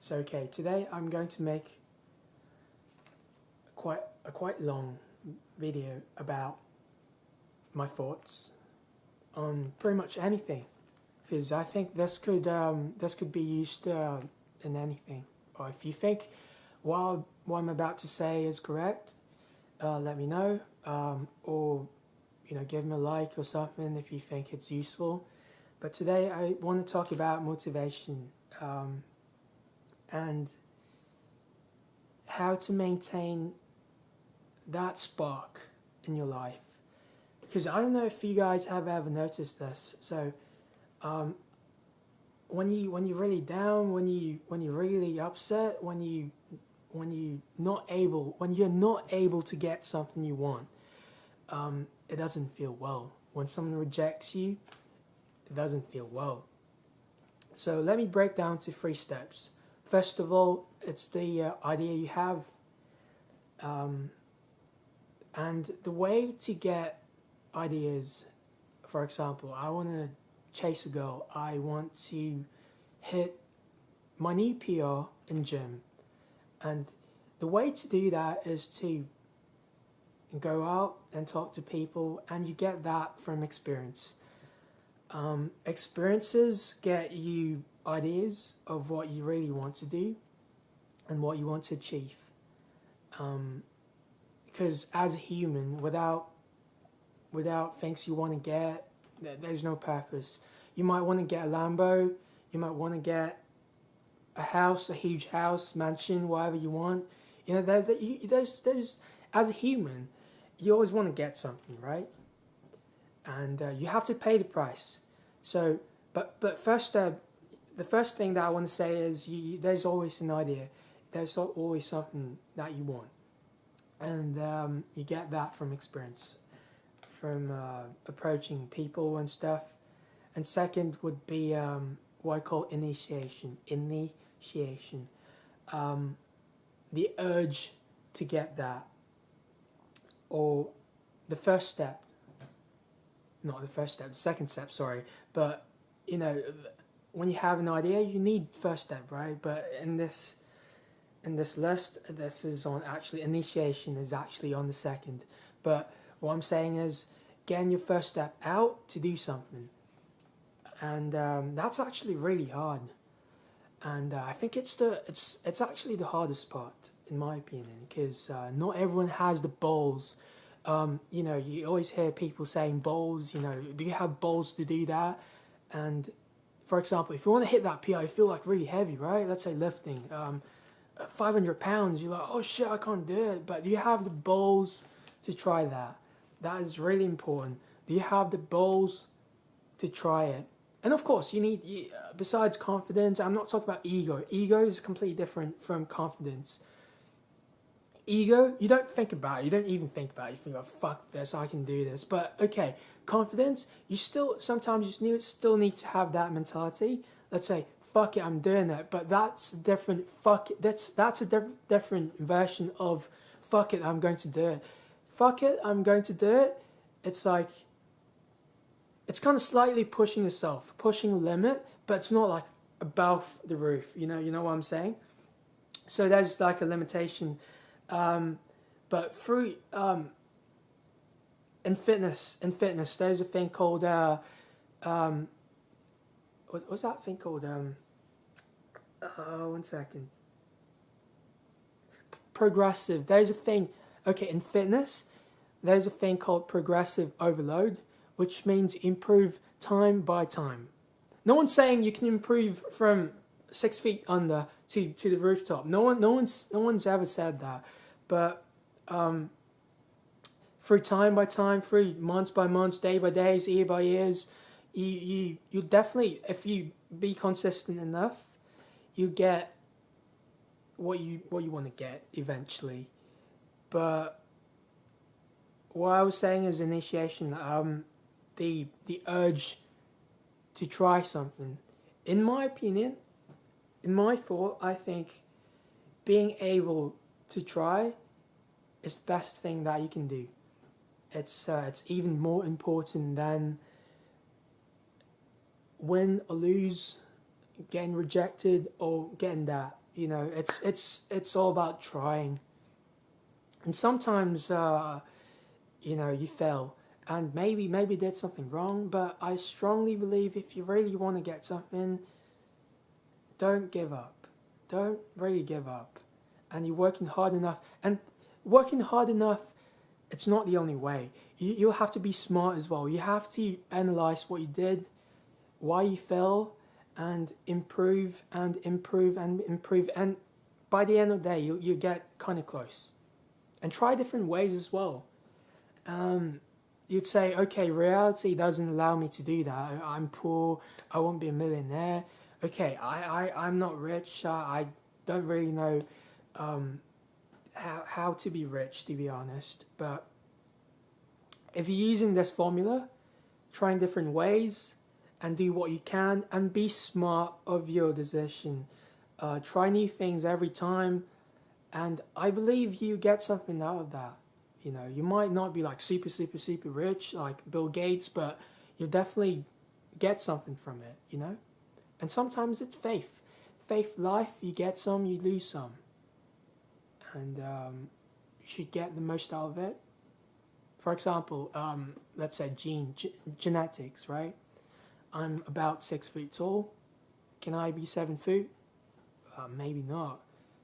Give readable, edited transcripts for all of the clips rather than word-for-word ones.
So okay, today I'm going to make a quite long video about my thoughts on pretty much anything, because I think this could be used in anything. Or if you think what I'm about to say is correct, let me know, or give me a like or something if you think it's useful. But today I want to talk about motivation, and how to maintain that spark in your life. Because I don't know if you guys have ever noticed this. So when you're really down, when you're really upset, when you're not able to get something you want, it doesn't feel well. When someone rejects you, it doesn't feel well. So let me break down to 3 steps. First of all, it's the idea you have, and the way to get ideas. For example, I want to chase a goal. I want to hit my new PR in gym, and the way to do that is to go out and talk to people, and you get that from experience. Experiences get you ideas of what you really want to do and what you want to achieve. Because as a human, without things you want to get, there's no purpose. You might want to get a Lambo, you might want to get a house, a huge house, mansion, whatever you want. There's as a human, you always want to get something, right? And you have to pay the price. So, but first, the first thing that I want to say is there's always an idea. There's always something that you want, and you get that from experience, from approaching people and stuff. And second would be what I call initiation. The urge to get that, or the first step. Not the first step, the second step, sorry. But, when you have an idea, you need first step, right? But in this list, this is on actually, initiation is actually on the second. But what I'm saying is getting your first step out to do something. And that's actually really hard. And I think it's actually the hardest part, in my opinion, because not everyone has the balls. You always hear people saying balls, do you have balls to do that? And for example, if you want to hit that PR, you feel like really heavy, right? Let's say lifting, 500 pounds, you're like, oh shit, I can't do it. But do you have the balls to try that? That is really important. Do you have the balls to try it? And of course, you need, besides confidence, I'm not talking about ego. Ego is completely different from confidence. Ego, you don't think about it. You don't even think about it. You think, oh, fuck this, I can do this. But, okay, confidence, sometimes you still need to have that mentality. Let's say, fuck it, I'm doing it. But that's different, fuck it. That's a different version of, fuck it, I'm going to do it. Fuck it, I'm going to do it. It's like, it's kind of slightly pushing yourself, pushing a limit, but it's not like above the roof. You know what I'm saying? So there's like a limitation. But through in fitness, there's a thing called what's that thing called? One second. Progressive. There's a thing. Okay, in fitness, there's a thing called progressive overload, which means improve time by time. No one's saying you can improve from 6 feet under to the rooftop. No one's ever said that. But through time by time, through months by months, day by days, year by years, you definitely, if you be consistent enough, you get what you want to get eventually. But what I was saying is initiation. The urge to try something. In my opinion, in my thought, I think being able to try is the best thing that you can do. It's even more important than win or lose, getting rejected or getting that. You know, it's all about trying. And sometimes, you know, you fail, and maybe did something wrong. But I strongly believe if you really want to get something, don't give up. Don't really give up. And you're working hard enough. And working hard enough, it's not the only way. You'll have to be smart as well. You have to analyze what you did, why you fell, and improve and improve and improve. And by the end of the day, you get kind of close. And try different ways as well. You'd say, okay, reality doesn't allow me to do that. I'm poor. I won't be a millionaire. Okay, I'm not rich. I don't really know how to be rich, to be honest. But if you're using this formula, trying different ways, and do what you can, and be smart of your decision. Try new things every time, and I believe you get something out of that. You know, you might not be like super, super, super rich like Bill Gates, but you definitely get something from it, you know? And sometimes it's faith. Faith life, you get some, you lose some. And you should get the most out of it. For example, let's say genetics, right? I'm about 6 feet tall. Can I be 7 foot? Maybe not.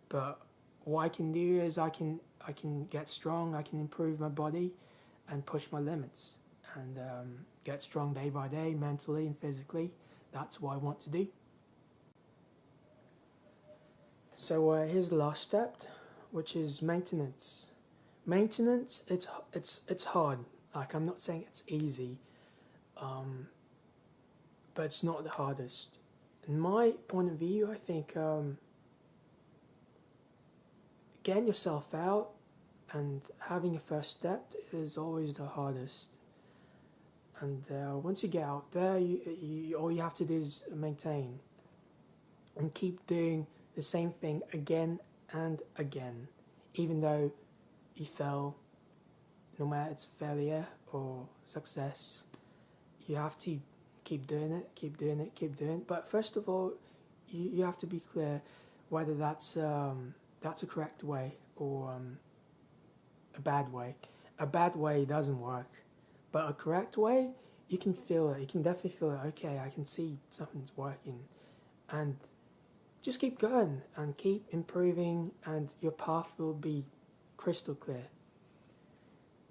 But what I can do is I can get strong. I can improve my body, and push my limits, and get strong day by day, mentally and physically. That's what I want to do. So here's the last step, which is maintenance. Maintenance, it's hard. Like, I'm not saying it's easy, but it's not the hardest. In my point of view, I think getting yourself out and having a first step is always the hardest. And once you get out there, all you have to do is maintain and keep doing the same thing again and again, even though you fail. No matter it's failure or success, you have to keep doing it, keep doing it, keep doing it. But first of all, you have to be clear whether that's a correct way or a bad way. A bad way doesn't work, but a correct way, you can feel it. You can definitely feel it. Okay, I can see something's working, and just keep going and keep improving, and your path will be crystal clear.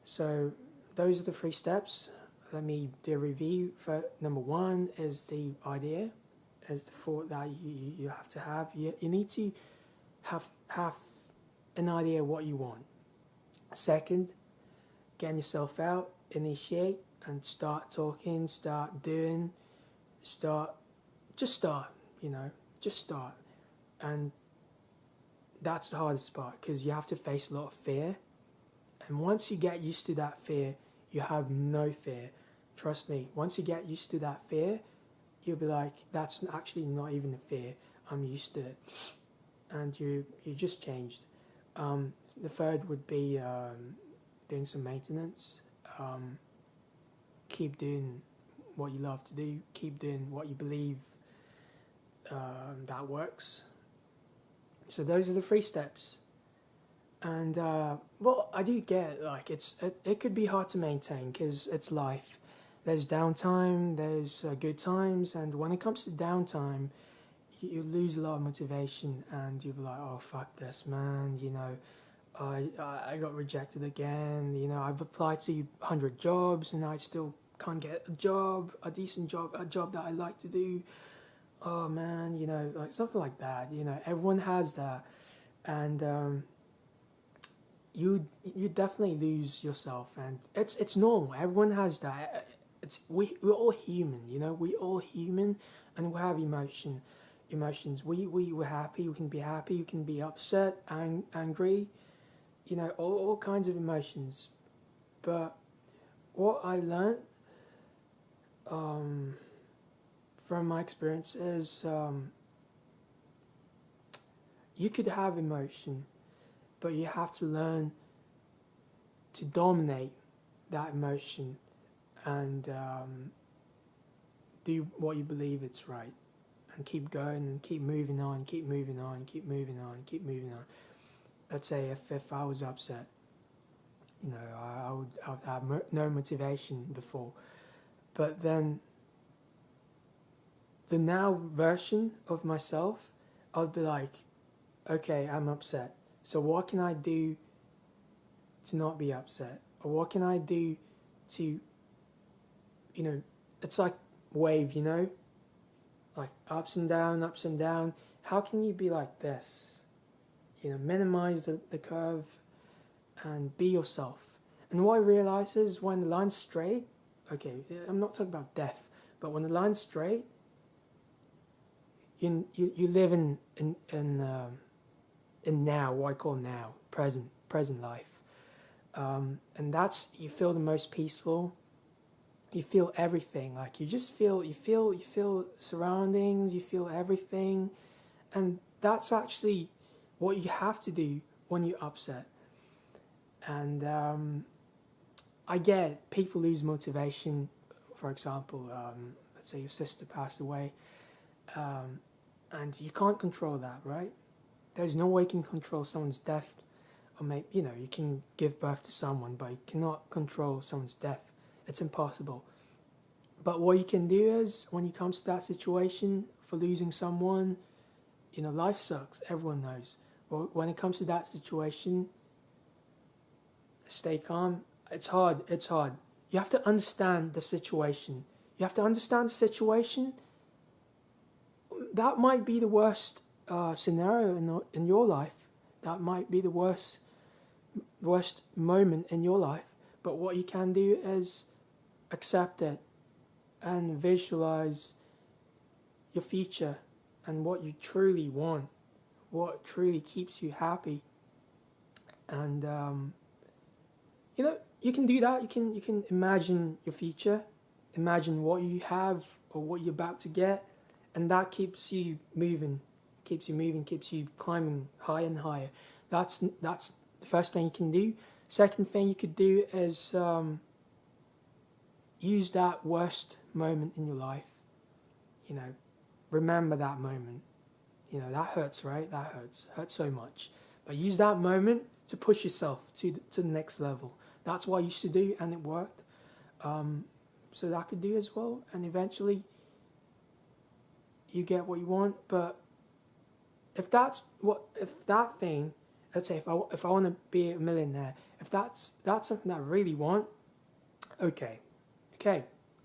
So those are the 3 steps. Let me do a review. For number 1 is the idea, is the thought that you have to have. You need to have an idea what you want. Second, getting yourself out, initiate, and start talking, start doing, just start, you know, just start. And that's the hardest part, because you have to face a lot of fear. And once you get used to that fear, you have no fear. Trust me, once you get used to that fear, you'll be like, that's actually not even a fear. I'm used to it. And you just changed. The third would be doing some maintenance. Keep doing what you love to do. Keep doing what you believe that works. So those are the 3 steps. And well, I do get, like, it could be hard to maintain because it's life. There's downtime, there's good times, and when it comes to downtime, you lose a lot of motivation, and you'll be like, oh, fuck this, man, you know, I got rejected again, you know, I've applied to 100 jobs, and I still can't get a job, a decent job, a job that I like to do. Oh, man, you know, like something like that, you know, everyone has that, and you definitely lose yourself, and it's normal. Everyone has that. We're all human, you know. We're all human, and we have emotions. We're happy. We can be happy. We can be upset, angry, you know, all kinds of emotions. But what I learned from my experience is you could have emotion, but you have to learn to dominate that emotion and do what you believe it's right. and keep going and keep moving on, keep moving on, keep moving on, keep moving on. Let's say if I was upset, you know, I would have no motivation before. But then the now version of myself, I'd be like, okay, I'm upset. So what can I do to not be upset? Or what can I do to, you know, it's like wave, you know? Like ups and down, ups and down. How can you be like this? You know, minimize the curve and be yourself. And what I realize is when the line's straight, okay, I'm not talking about death, but when the line's straight, you live in now, what I call now, present life, and that's, you feel the most peaceful. You feel everything, like you feel surroundings, you feel everything, and that's actually what you have to do when you're upset. And I get people lose motivation. For example, let's say your sister passed away, and you can't control that, right? There's no way you can control someone's death, or maybe, you know, you can give birth to someone, but you cannot control someone's death. It's impossible. But what you can do is, when it comes to that situation for losing someone, you know, life sucks. Everyone knows. But when it comes to that situation, stay calm. It's hard. It's hard. You have to understand the situation. You have to understand the situation. That might be the worst scenario in your life. That might be the worst moment in your life. But what you can do is accept it and visualize your future and what you truly want, what truly keeps you happy. And you know, you can do that. You can imagine your future, imagine what you have or what you're about to get, and that keeps you moving, keeps you climbing higher and higher. That's the first thing you can do. Second thing you could do is use that worst moment in your life. You know, remember that moment. You know, that hurts, right? That hurts so much. But use that moment to push yourself to the next level. That's what I used to do, and it worked. So that could do as well, and eventually you get what you want. But if that thing, let's say if I want to be a millionaire, if that's something that I really want, okay,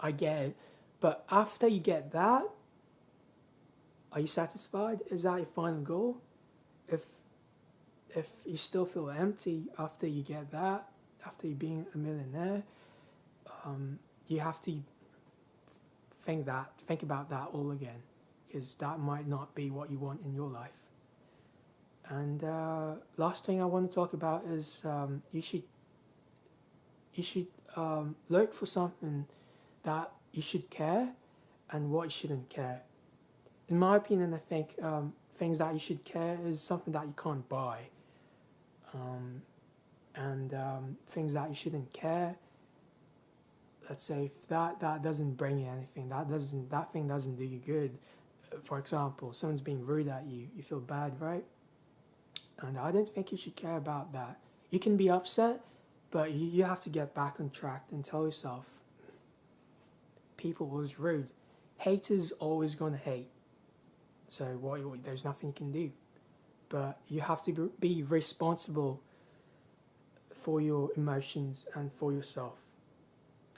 I get it. But after you get that, are you satisfied? Is that your final goal? If you still feel empty after you get that, after you being a millionaire, you have to think about that all again, because that might not be what you want in your life. And last thing I want to talk about is you should look for something that you should care and what you shouldn't care. In my opinion, I think things that you should care is something that you can't buy, and things that you shouldn't care. Let's say if that doesn't bring you anything, that thing doesn't do you good. For example, someone's being rude at you, you feel bad, right? And I don't think you should care about that. You can be upset, but you have to get back on track and tell yourself, people was rude. Haters always gonna hate. So there's nothing you can do. But you have to be responsible for your emotions and for yourself.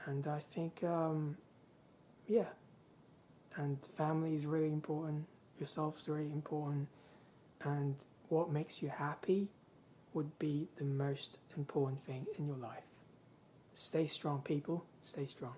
And I think, yeah. And family is really important. Yourself is really important. And what makes you happy would be the most important thing in your life. Stay strong, people. Stay strong.